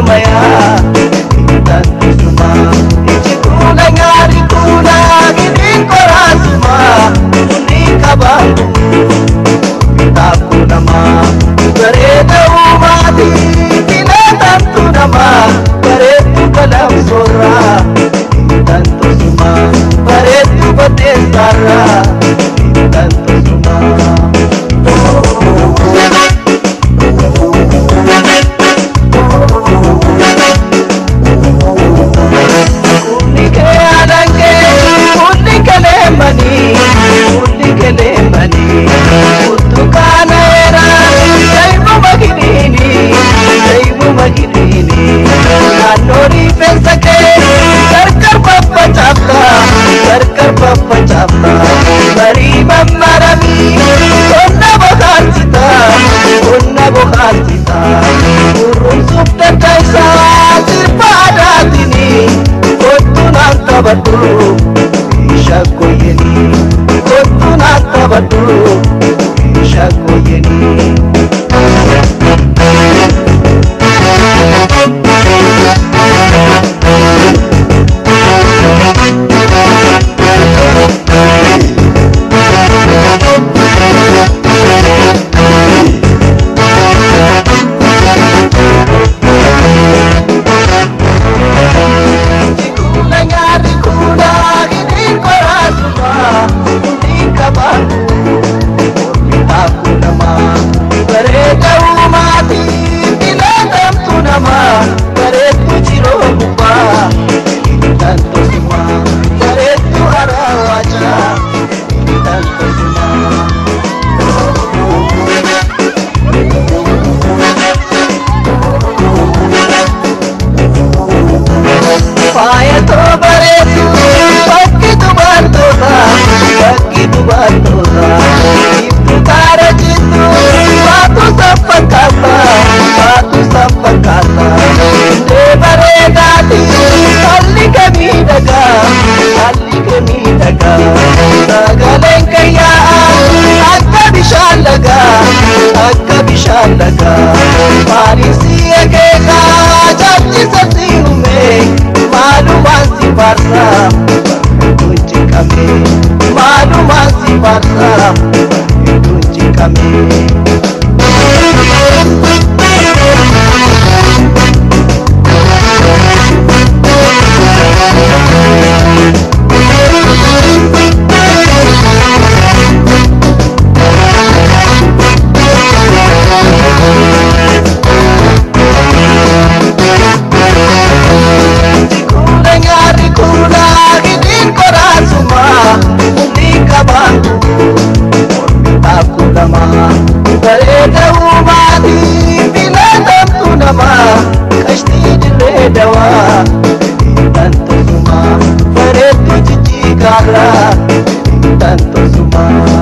maya tanto suma ichikula ngari kula gidin korasuma unika bangu taku nama bereda umati kila tanto nama beretu kalam sora tanto suma beretu batesara tanto suma Batu isha koyeni kotuna tabatu isha koyeni लगा पारिसी अकेला जाती सती में मालूम आसी पासा कुछ कमे मालूम आसी पासा कुछ कमे tanto suma, tanto suma.